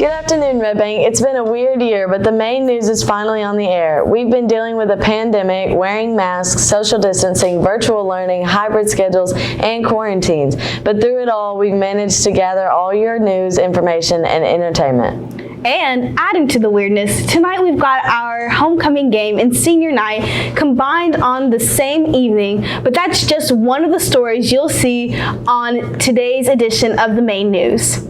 Good afternoon, Red Bank. It's been a weird year, but the main news is finally on the air. We've been dealing with a pandemic, wearing masks, social distancing, virtual learning, hybrid schedules, and quarantines. But through it all, we've managed to gather all your news, information, and entertainment. And adding to the weirdness, tonight we've got our homecoming game and senior night combined on the same evening, but that's just one of the stories you'll see on today's edition of the main news.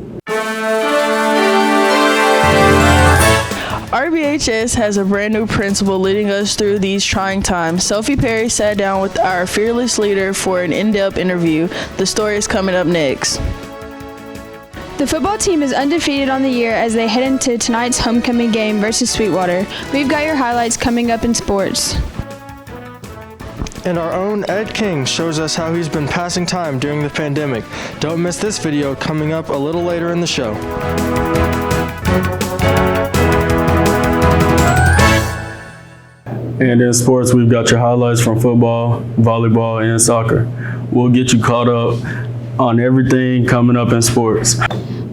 RBHS has a brand new principal leading us through these trying times. Sophie Perry sat down with our fearless leader for an in-depth interview. The story is coming up next. The football team is undefeated on the year as they head into tonight's homecoming game versus Sweetwater. We've got your highlights coming up in sports. And our own Ed King shows us how he's been passing time during the pandemic. Don't miss this video coming up a little later in the show. And in sports, we've got your highlights from football, volleyball, and soccer. We'll get you caught up on everything coming up in sports.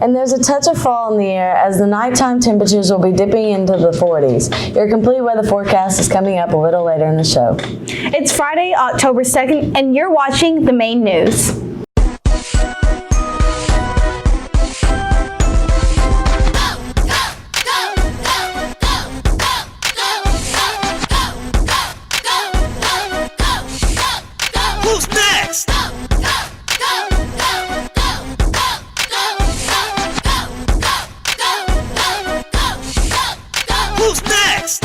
And there's a touch of fall in the air as the nighttime temperatures will be dipping into the 40s. Your complete weather forecast is coming up a little later in the show. It's Friday, October 2nd, and you're watching the main news. Who's next? Who's next?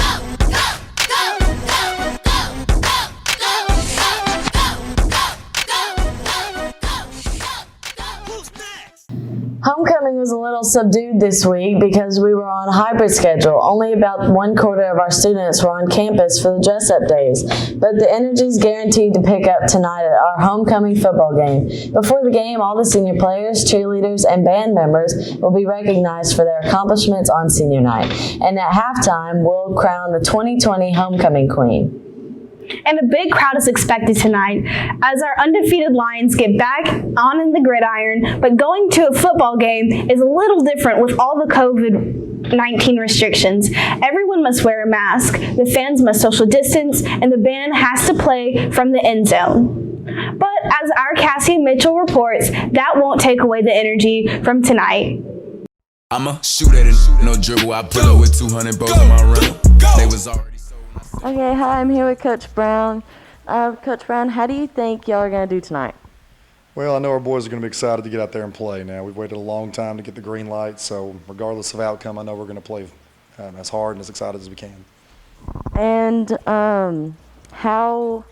Homecoming was a little subdued this week because we were on a hybrid schedule. Only about 1/4 of our students were on campus for the dress-up days, but the energy is guaranteed to pick up tonight at our homecoming football game. Before the game, all the senior players, cheerleaders, and band members will be recognized for their accomplishments on senior night. And at halftime, we'll crown the 2020 homecoming queen. And a big crowd is expected tonight as our undefeated Lions get back on in the gridiron, but going to a football game is a little different with all the COVID-19 restrictions. Everyone must wear a mask, the fans must social distance, and the band has to play from the end zone. But as our Cassie Mitchell reports, that won't take away the energy from tonight. I'ma shoot at it, no dribble, I pull up with 200 both in my run. They was already. Okay, hi, I'm here with Coach Brown. Coach Brown, how do you think y'all are going to do tonight? Well, I know our boys are going to be excited to get out there and play now. We've waited a long time to get the green light, so regardless of outcome, I know we're going to play as hard and as excited as we can. And how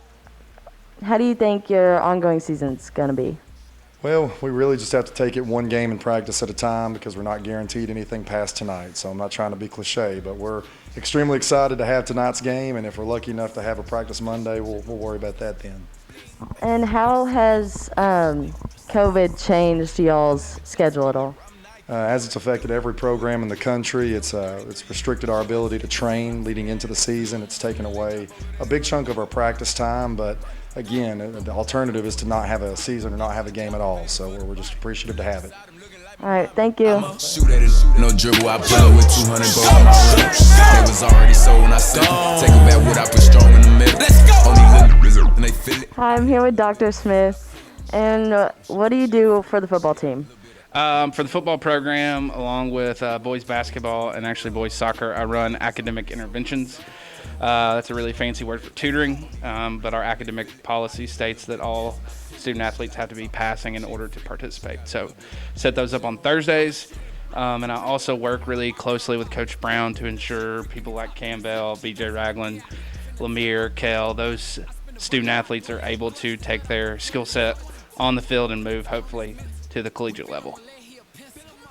do you think your ongoing season's going to be? Well, we really just have to take it one game in practice at a time because we're not guaranteed anything past tonight. So I'm not trying to be cliche, but we're extremely excited to have tonight's game, and if we're lucky enough to have a practice Monday, we'll worry about that then. And how has COVID changed y'all's schedule at all? As it's affected every program in the country, it's restricted our ability to train leading into the season. It's taken away a big chunk of our practice time, but again, the alternative is to not have a season or not have a game at all. So we're just appreciative to have it. All right, thank you. Shoot at it, no dribble, I pull up with 200 both in my run. They was already sold when I said take them back what I put strong in the middle. Let's go. And they feel it. Hi, I'm here with Dr. Smith. And what do you do for the football team? For the football program, along with boys basketball and actually boys soccer, I run academic interventions. That's a really fancy word for tutoring, but our academic policy states that all student athletes have to be passing in order to participate. So set those up on Thursdays, and I also work really closely with Coach Brown to ensure people like Campbell, BJ Ragland, Lemire, Kell, those student athletes are able to take their skill set on the field and move hopefully to the collegiate level.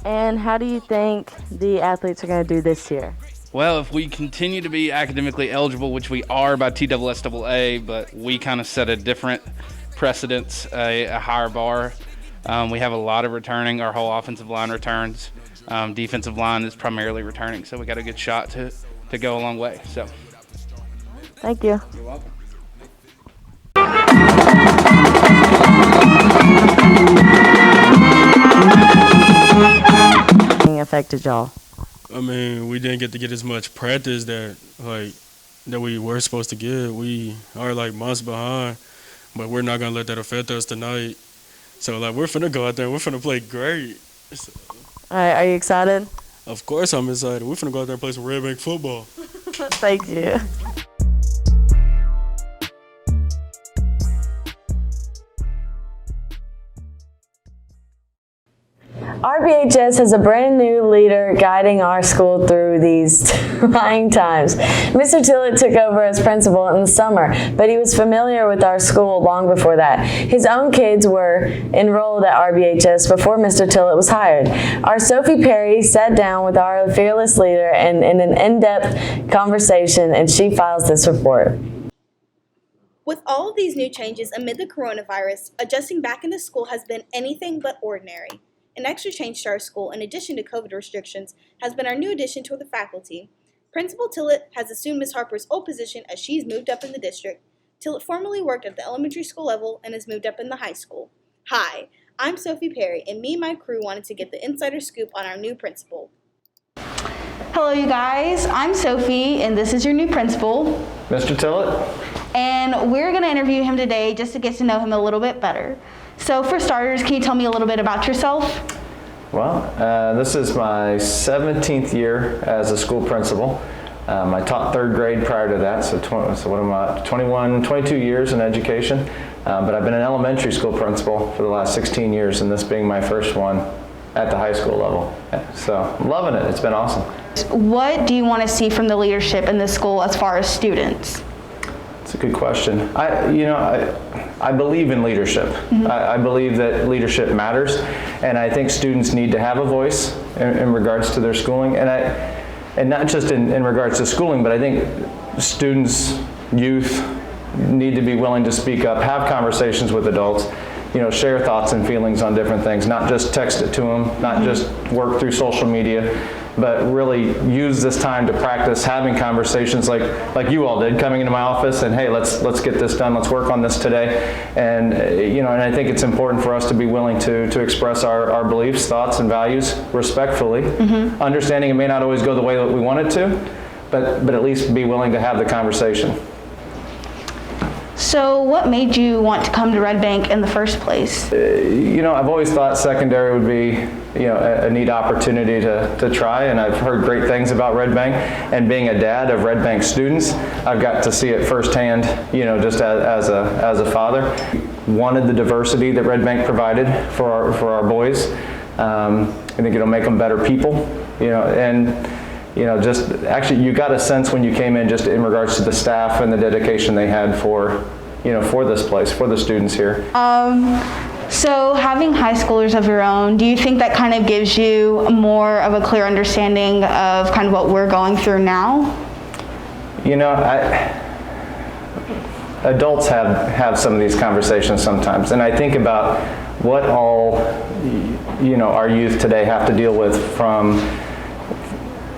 And how do you think the athletes are going to do this year? Well, if we continue to be academically eligible, which we are by TSSAA, but we kind of set a different precedence, a higher bar. We have a lot of returning. Our whole offensive line returns. Defensive line is primarily returning, so we got a good shot to go a long way. So, thank you. You're welcome. Affected y'all? I mean, we didn't get to get as much practice that we were supposed to get. We are months behind, but we're not gonna let that affect us tonight. So we're finna go out there and we're finna play great. So, All right, are you excited? of course I'm excited. We're finna go out there and play some Red Bank football. Thank you. RBHS has a brand new leader guiding our school through these trying times. Mr. Tillett took over as principal in the summer, but he was familiar with our school long before that. His own kids were enrolled at RBHS before Mr. Tillett was hired. Our Sophie Perry sat down with our fearless leader and in an in-depth conversation, and she files this report. With all of these new changes amid the coronavirus, adjusting back into school has been anything but ordinary. An extra change to our school, in addition to COVID restrictions, has been our new addition to the faculty. Principal Tillett has assumed Ms. Harper's old position as she's moved up in the district. Tillett formerly worked at the elementary school level and has moved up in the high school. Hi, I'm Sophie Perry, and me and my crew wanted to get the insider scoop on our new principal. Hello, you guys. I'm Sophie, and this is your new principal, Mr. Tillett. And we're going to interview him today just to get to know him a little bit better. So for starters, can you tell me a little bit about yourself? Well, this is my 17th year as a school principal. I taught third grade prior to that, so what am I, 22 years in education. But I've been an elementary school principal for the last 16 years, and this being my first one at the high school level. So I'm loving it. It's been awesome. What do you want to see from the leadership in the school as far as students? It's a good question. I believe in leadership. Mm-hmm. I believe that leadership matters, and I think students need to have a voice in regards to their schooling, and not just in regards to schooling, but I think students, youth need to be willing to speak up, have conversations with adults, share thoughts and feelings on different things, not just text it to them, not just work through social media, but really use this time to practice having conversations like you all did, coming into my office and, hey, let's get this done, let's work on this today. And and I think it's important for us to be willing to express our beliefs, thoughts, and values respectfully, mm-hmm. understanding it may not always go the way that we want it to, but at least be willing to have the conversation. So what made you want to come to Red Bank in the first place? I've always thought secondary would be, a neat opportunity to try, and I've heard great things about Red Bank, and being a dad of Red Bank students, I've got to see it firsthand, just as a father. Wanted the diversity that Red Bank provided for our boys. I think it'll make them better people, just actually you got a sense when you came in just in regards to the staff and the dedication they had for this place, for the students here. So having high schoolers of your own, do you think that kind of gives you more of a clear understanding of kind of what we're going through now? Adults have some of these conversations sometimes, and I think about what all, our youth today have to deal with from,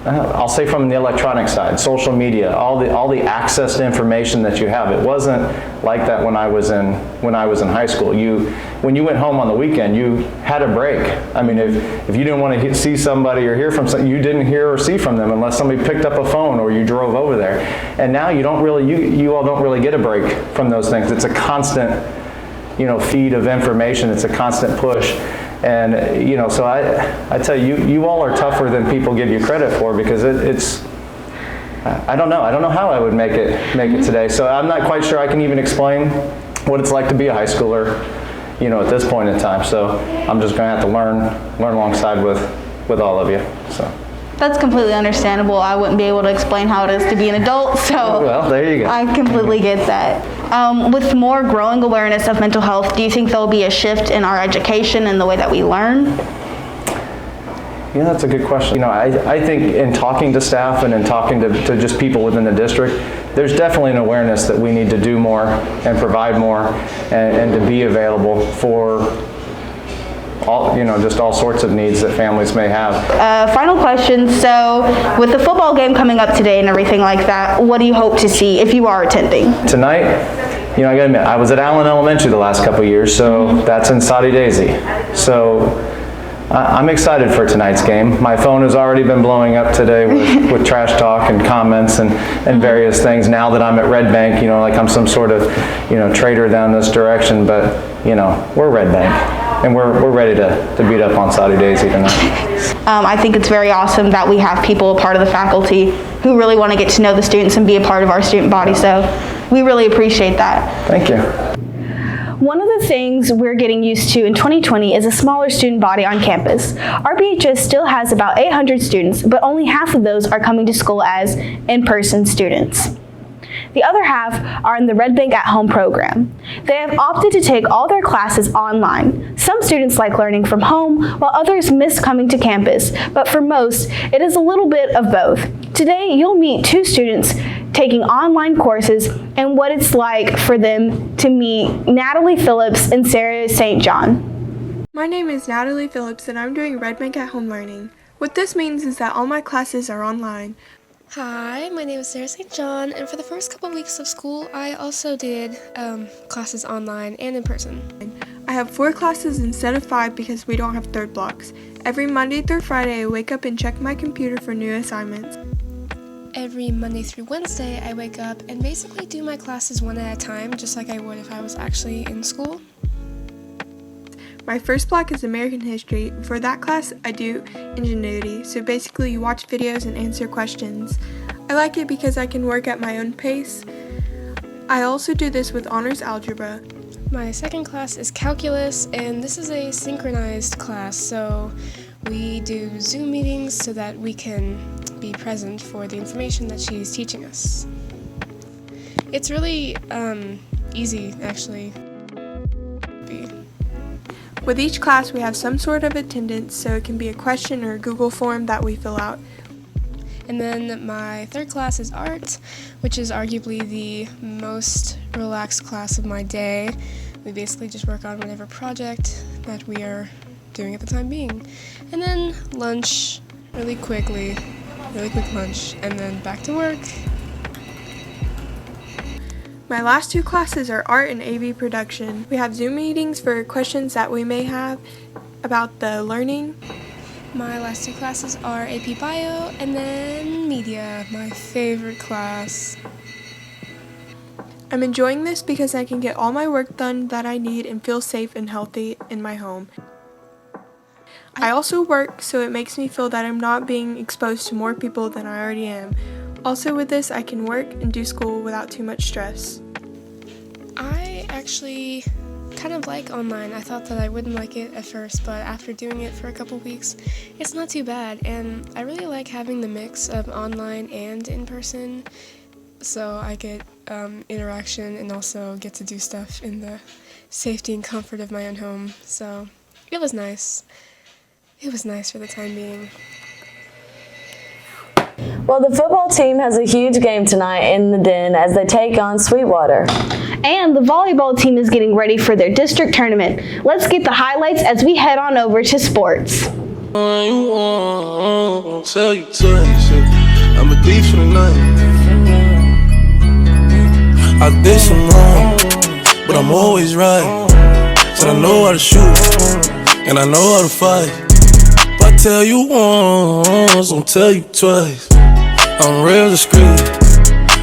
I'll say from the electronic side, social media, all the access to information that you have. It wasn't like that when I was in high school. When you went home on the weekend, you had a break. I mean, if you didn't want to see somebody or hear from somebody, you didn't hear or see from them unless somebody picked up a phone or you drove over there. And now you all don't really get a break from those things. It's a constant, feed of information. It's a constant push. And so I tell you all are tougher than people give you credit for, because it's I don't know how I would make it today. So I'm not quite sure I can even explain what it's like to be a high schooler, at this point in time. So I'm just going to have to learn alongside with all of you. So. That's completely understandable. I wouldn't be able to explain how it is to be an adult, so well, there you go. I completely get that. With more growing awareness of mental health, do you think there'll be a shift in our education and the way that we learn? Yeah, that's a good question. I think in talking to staff and in talking to just people within the district, there's definitely an awareness that we need to do more and provide more and to be available for all sorts of needs that families may have. Final question. So with the football game coming up today and everything like that, what do you hope to see if you are attending? Tonight, I gotta admit, I was at Allen Elementary the last couple of years, so that's in Soddy Daisy. So I'm excited for tonight's game. My phone has already been blowing up today with trash talk and comments and various things. Now that I'm at Red Bank, you know, like I'm some sort of, you know, traitor down this direction, but, you know, we're Red Bank, and we're ready to beat up on Saudi Daisy tonight. I think it's very awesome that we have people, a part of the faculty, who really want to get to know the students and be a part of our student body, so we really appreciate that. Thank you. One of the things we're getting used to in 2020 is a smaller student body on campus. RBHS still has about 800 students, but only half of those are coming to school as in-person students. The other half are in the Red Bank at Home program. They have opted to take all their classes online. Some students like learning from home, while others miss coming to campus, but for most, it is a little bit of both. Today, you'll meet two students taking online courses and what it's like for them to meet Natalie Phillips and Sarah St. John. My name is Natalie Phillips and I'm doing Red Bank at Home learning. What this means is that all my classes are online. Hi, my name is Sarah St. John, and for the first couple weeks of school, I also did classes online and in person. I have 4 classes instead of 5 because we don't have third blocks. Every Monday through Friday, I wake up and check my computer for new assignments. Every Monday through Wednesday, I wake up and basically do my classes one at a time, just like I would if I was actually in school. My first block is American History. For that class, I do Ingenuity, so basically you watch videos and answer questions. I like it because I can work at my own pace. I also do this with Honors Algebra. My second class is Calculus, and this is a synchronized class, so we do Zoom meetings so that we can be present for the information that she's teaching us. It's really easy, actually. With each class, we have some sort of attendance, so it can be a question or a Google form that we fill out. And then my third class is art, which is arguably the most relaxed class of my day. We basically just work on whatever project that we are doing at the time being. And then lunch, really quick lunch, and then back to work. My last 2 classes are art and AV production. We have Zoom meetings for questions that we may have about the learning. My last 2 classes are AP Bio and then Media, my favorite class. I'm enjoying this because I can get all my work done that I need and feel safe and healthy in my home. I also work, so it makes me feel that I'm not being exposed to more people than I already am. Also with this, I can work and do school without too much stress. I actually kind of like online. I thought that I wouldn't like it at first, but after doing it for a couple weeks, it's not too bad. And I really like having the mix of online and in person, so I get interaction and also get to do stuff in the safety and comfort of my own home. So it was nice. It was nice for the time being. Well, the football team has a huge game tonight in the Den as they take on Sweetwater. And the volleyball team is getting ready for their district tournament. Let's get the highlights as we head on over to sports. I'm a thief for the night. I did some wrong, but I'm always right. Said I know how to shoot, and I know how to fight. If I tell you once, I'll tell you twice. I'm real discreet,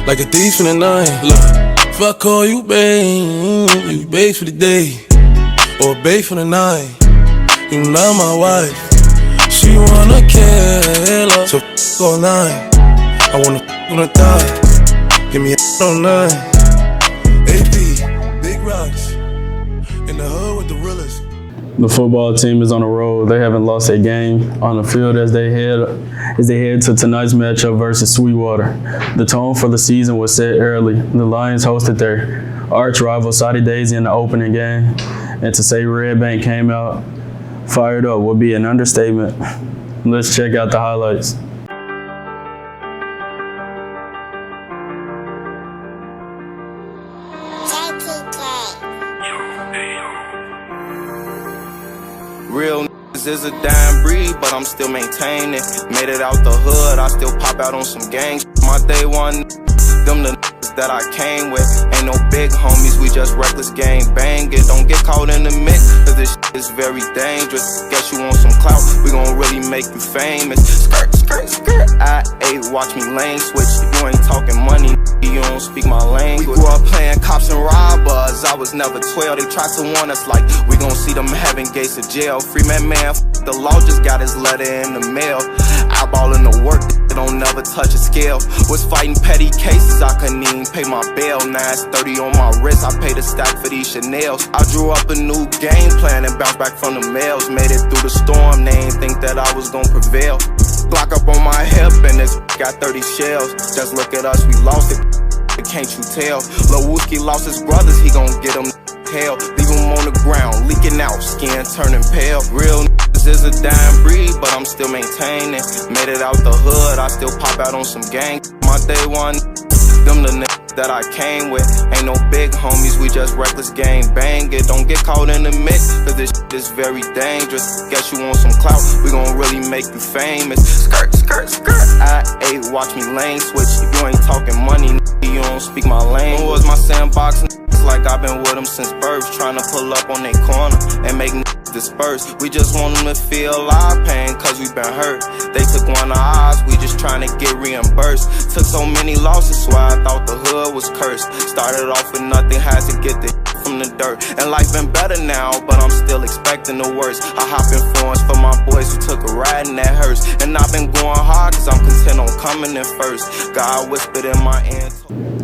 like a thief in the night. Look, if I call you babe, you babe for the day, or babe for the night. You not my wife. She wanna kill her, so f*** all night. I wanna f*** on the thigh. Give me a all night. AP, big rocks, in the hood with the realest. The football team is on the road. They haven't lost a game on the field as they head to tonight's matchup versus Sweetwater. The tone for the season was set early. The Lions hosted their arch rival Saudi Daisy in the opening game, and to say Red Bank came out fired up would be an understatement. Let's check out the highlights. Real niggas is a dying breed, but I'm still maintaining. Made it out the hood, I still pop out on some gangs. My day one, them the niggas that I came with. Ain't no big homies, we just reckless gang banging. Don't get caught in the mix, cause this shit is very dangerous. Guess you want some clout, we gon' really make you famous. Skirt, skirt, skirt. Watch me lane switch. If you ain't talking money, you don't speak my language. We grew up playing cops and robbers. I was never 12. They tried to warn us like we gon' see them heaven gates of jail. Free man, the law just got his letter in the mail. Eyeballing the work, they don't never touch a scale. Was fighting petty cases, I couldn't even pay my bail. Now it's 30 on my wrist, I paid a stack for these Chanels. I drew up a new game plan and bounced back from the mails. Made it through the storm, they ain't think that I was gon' prevail. Block up on my hip and this got 30 shells. Just look at us, we lost it, can't you tell? Lil Wooski lost his brothers, he gon' get them hell. Leave him on the ground, leaking out, skin turning pale. Real is a dying breed, but I'm still maintaining. Made it out the hood, I still pop out on some gang. My day one, them the niggas that I came with. Ain't no big homies, we just reckless gang banging. Don't get caught in the mix, cause this shit is very dangerous. Guess you want some clout, we gon' really make you famous. Skirt, skirt, skirt. Watch me lane switch. If you ain't talking money, you don't speak my language. Was my sandbox, like I've been with them since birth. Trying to pull up on their corner and make disperse. We just want them to feel our pain, cause we been hurt. They took one of ours, we just trying to get reimbursed. Took so many losses, so I thought the hood was cursed. Started off with nothing, had to get the from the dirt. And life been better now, but I'm still expecting the worst. I hop in Florence for my boys who took a ride in that hearse. And I've been going hard, cause I'm content on coming in first. God whispered in my ear.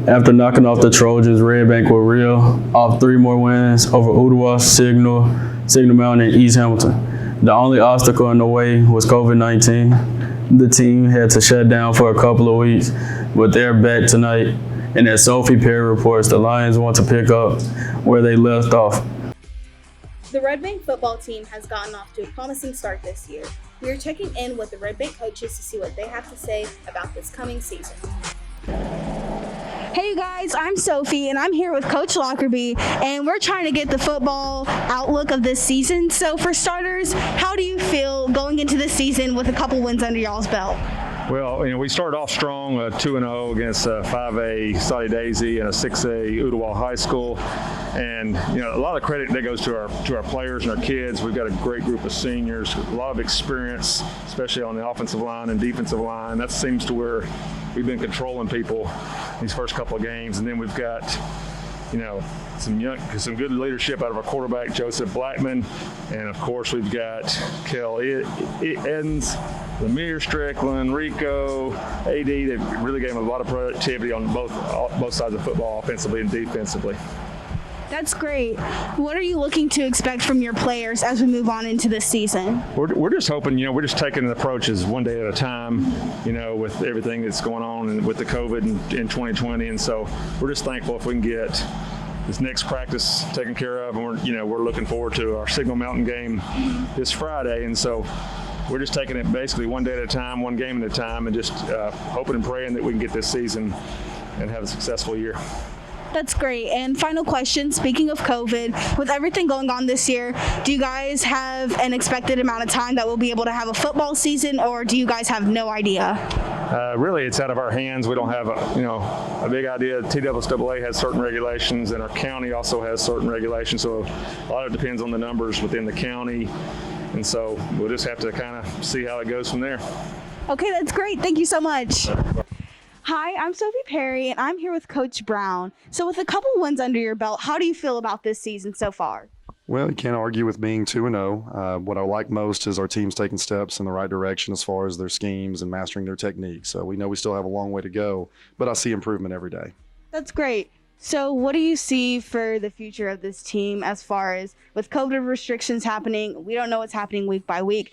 After knocking off the Trojans, Red Bank were real off 3 more wins over Ottawa, Signal Mountain, and East Hamilton. The only obstacle in the way was COVID-19. The team had to shut down for a couple of weeks, but they're back tonight. And as Sophie Perry reports, the Lions want to pick up where they left off. The Red Bank football team has gotten off to a promising start this year. We are checking in with the Red Bank coaches to see what they have to say about this coming season. Hey guys, I'm Sophie and I'm here with Coach Lockerbie and we're trying to get the football outlook of this season. So for starters, how do you feel going into this season with a couple wins under y'all's belt? Well, we started off strong, 2-0 against 5A Saudi Daisy and a 6A Ottawa High School. And, a lot of credit that goes to our players and our kids. We've got a great group of seniors, a lot of experience, especially on the offensive line and defensive line. That seems to where we've been controlling people these first couple of games. And then we've got, some good leadership out of our quarterback, Joseph Blackman. And, of course, we've got Kel Edens, Lemire Strickland, Rico, AD. They really gave him a lot of productivity on both sides of football, offensively and defensively. That's great. What are you looking to expect from your players as we move on into this season? We're just hoping, we're just taking an approach as one day at a time, with everything that's going on and with the COVID in 2020. And so we're just thankful if we can get this next practice taken care of. And we're looking forward to our Signal Mountain game this Friday. And so we're just taking it basically one day at a time, one game at a time, and just hoping and praying that we can get this season and have a successful year. That's great. And final question, speaking of COVID, with everything going on this year, do you guys have an expected amount of time that we'll be able to have a football season, or do you guys have no idea? Really, it's out of our hands. We don't have a big idea. TSSAA has certain regulations, and our county also has certain regulations. So a lot of it depends on the numbers within the county. And so we'll just have to kind of see how it goes from there. Okay, that's great. Thank you so much. Hi, I'm Sophie Perry, and I'm here with Coach Brown. So with a couple wins under your belt, how do you feel about this season so far? Well, you can't argue with being 2-0. What I like most is our team's taking steps in the right direction as far as their schemes and mastering their techniques. So we know we still have a long way to go, but I see improvement every day. That's great. So what do you see for the future of this team as far as with COVID restrictions happening? We don't know what's happening week by week.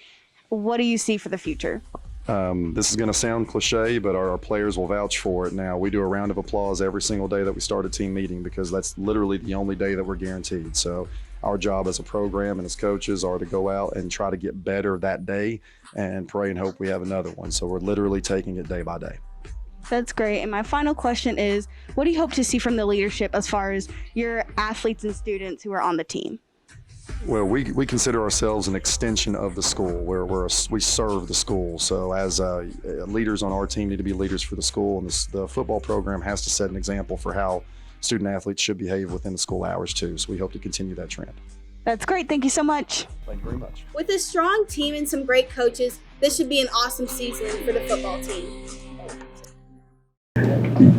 What do you see for the future? This is going to sound cliche, but our players will vouch for it. Now, we do a round of applause every single day that we start a team meeting because that's literally the only day that we're guaranteed. So our job as a program and as coaches are to go out and try to get better that day and pray and hope we have another one. So we're literally taking it day by day. That's great. And my final question is, what do you hope to see from the leadership as far as your athletes and students who are on the team? Well, we consider ourselves an extension of the school. We serve the school. So as leaders on our team need to be leaders for the school, and the football program has to set an example for how student athletes should behave within the school hours too. So we hope to continue that trend. That's great. Thank you so much. Thank you very much. With a strong team and some great coaches, this should be an awesome season for the football team.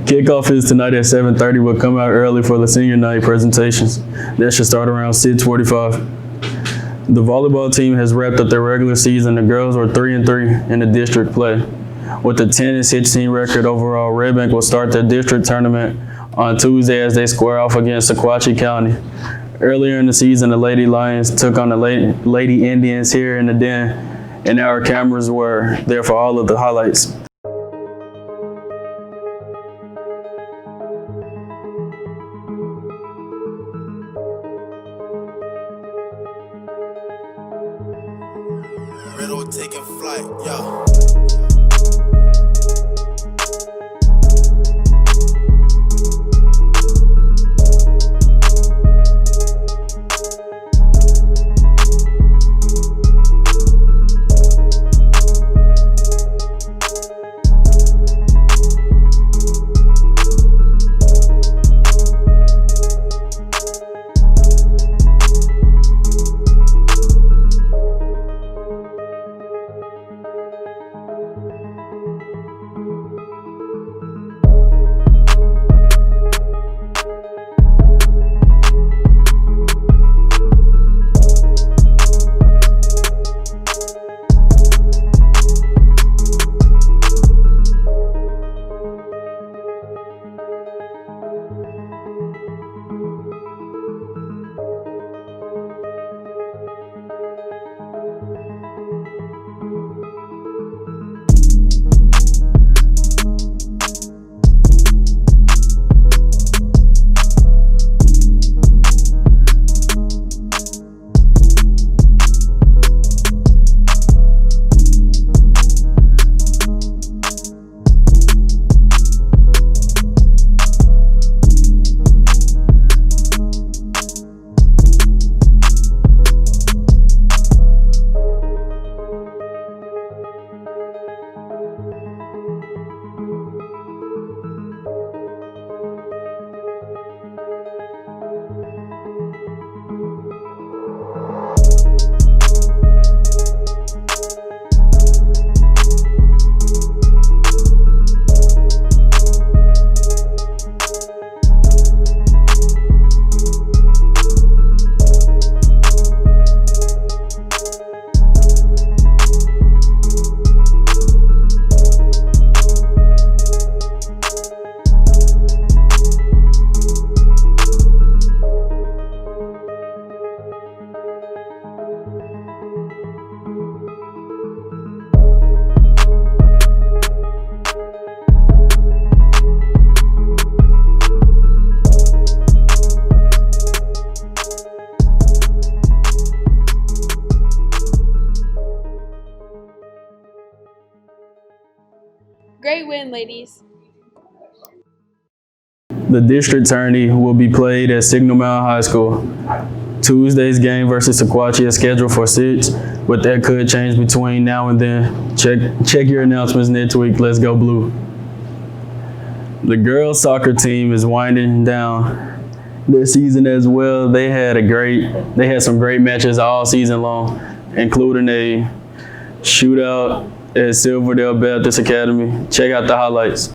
Kickoff is tonight at 7:30. We'll come out early for the senior night presentations. That should start around 6:45. The volleyball team has wrapped up their regular season. The girls were 3-3 in the district play. With a 10-16 record overall, Red Bank will start their district tournament on Tuesday as they square off against Sequatchie County. Earlier in the season, the Lady Lions took on the Lady Indians here in the Den, and our cameras were there for all of the highlights. Riddle taking flight, yo. Great win, ladies. The district tourney will be played at Signal Mountain High School. Tuesday's game versus Sequatchie is scheduled for 6, but that could change between now and then. Check your announcements next week. Let's go Blue. The girls soccer team is winding down this season as well. They had some great matches all season long, including a shootout at Silverdale Baptist Academy. Check out the highlights.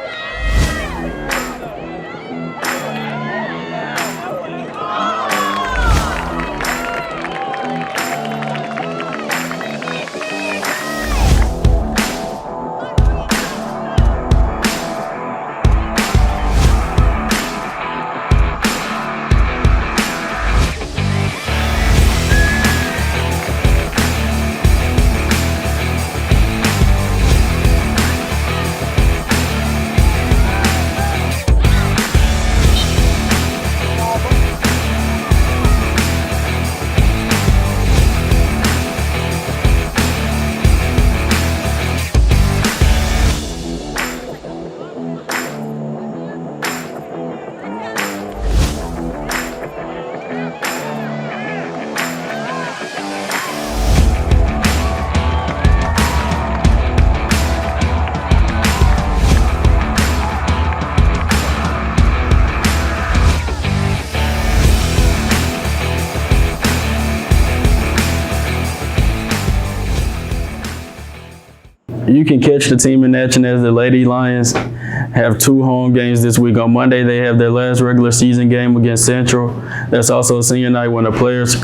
You can catch the team in action as the Lady Lions have 2 home games this week. On Monday, they have their last regular season game against Central. That's also senior night when the players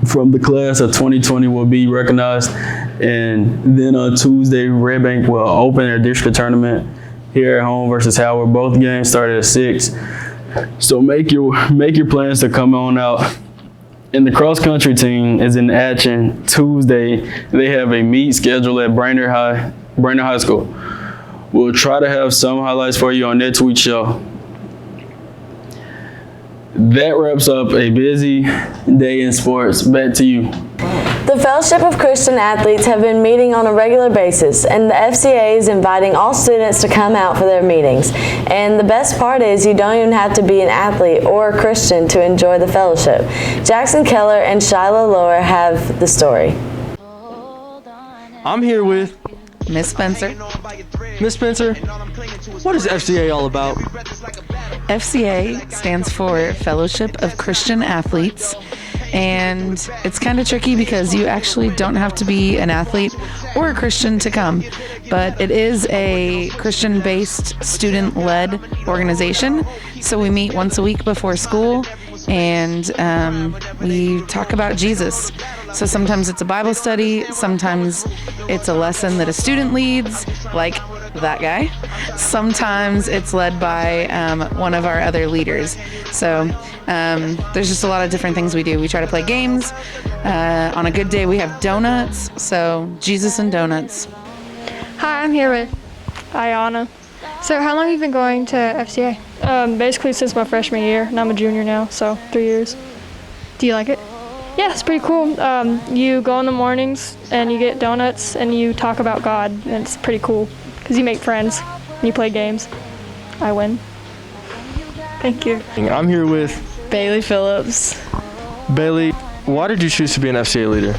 from the class of 2020 will be recognized. And then on Tuesday, Red Bank will open their district tournament here at home versus Howard. Both games start at 6. So make your plans to come on out. And the cross-country team is in action Tuesday. They have a meet scheduled at Brainerd High School. We'll try to have some highlights for you on next week's show. That wraps up a busy day in sports. Back to you. The Fellowship of Christian Athletes have been meeting on a regular basis, and the FCA is inviting all students to come out for their meetings. And the best part is you don't even have to be an athlete or a Christian to enjoy the fellowship. Jackson Keller and Shiloh Lower have the story. I'm here with Miss Spencer. Miss Spencer, what is FCA all about? FCA stands for Fellowship of Christian Athletes. And it's kind of tricky because you actually don't have to be an athlete or a Christian to come, but it is a Christian-based, student-led organization. So we meet once a week before school, and we talk about Jesus. So sometimes it's a Bible study, sometimes it's a lesson that a student leads, like that guy. Sometimes it's led by one of our other leaders. So there's just a lot of different things we do. We try to play games. On a good day, we have donuts. So Jesus and donuts. Hi, I'm here with Ayana. So how long have you been going to FCA? Basically since my freshman year, and I'm a junior now, so 3 years. Do you like it? Yeah, it's pretty cool. You go in the mornings and you get donuts and you talk about God, and it's pretty cool because you make friends and you play games. I win. Thank you. I'm here with Bailey Phillips. Bailey. Why did you choose to be an FCA leader?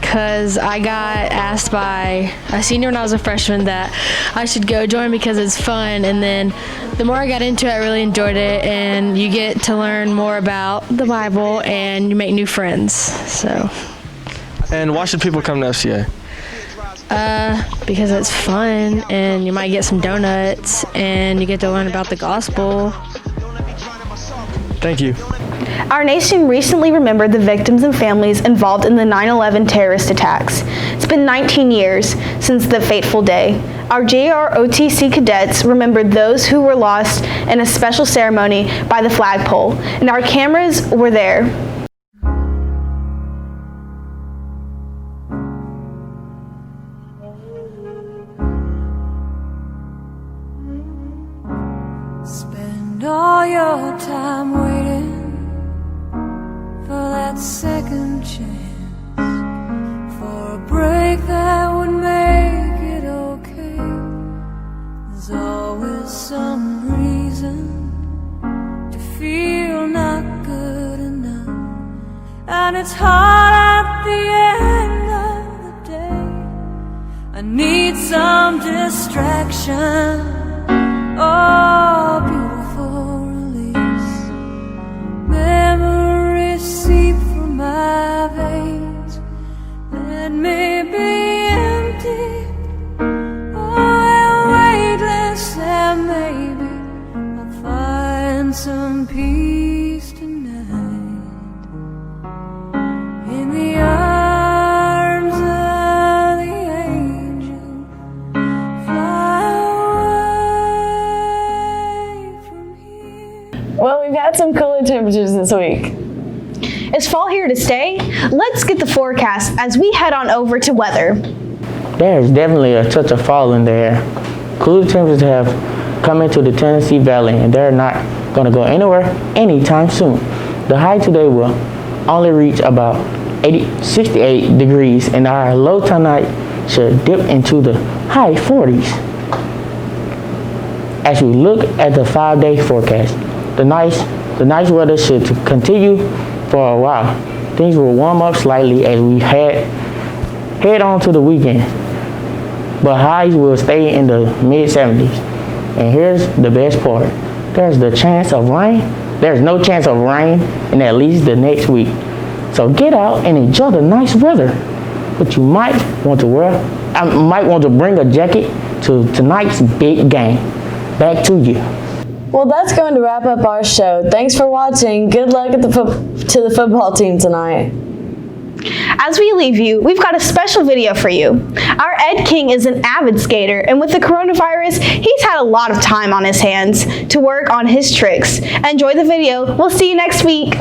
Because I got asked by a senior when I was a freshman that I should go join because it's fun, and then the more I got into it, I really enjoyed it, and you get to learn more about the Bible and you make new friends. So. And why should people come to FCA? Because it's fun, and you might get some donuts, and you get to learn about the gospel. Thank you. Our nation recently remembered the victims and families involved in the 9/11 terrorist attacks. It's been 19 years since the fateful day. Our JROTC cadets remembered those who were lost in a special ceremony by the flagpole, and our cameras were there. Spend all your time waiting for that second chance, for a break that would make it okay. There's always some reason to feel not good enough, and it's hard at the end of the day. I need some distraction. Oh, beautiful release. Memories seep from my veins. Let me be empty. Oh, weightless, and maybe I'll find some peace tonight. In the arms of the angel, fly away from here. Well, we've had some cooler temperatures this week. Is fall here to stay? Let's get the forecast as we head on over to weather. There is definitely a touch of fall in the air. Cooler temperatures have come into the Tennessee Valley, and they're not going to go anywhere anytime soon. The high today will only reach about 68 degrees, and our low tonight should dip into the high 40s. As we look at the 5-day forecast, the nice weather should continue for a while. Things will warm up slightly as we head on to the weekend, but highs will stay in the mid-70s. And here's the best part: there's no chance of rain in at least the next week. So get out and enjoy the nice weather. but you might want to bring a jacket to tonight's big game. Back to you. Well, that's going to wrap up our show. Thanks for watching. Good luck to the football team tonight. As we leave you, we've got a special video for you. Our Ed King is an avid skater, and with the coronavirus, he's had a lot of time on his hands to work on his tricks. Enjoy the video. We'll see you next week.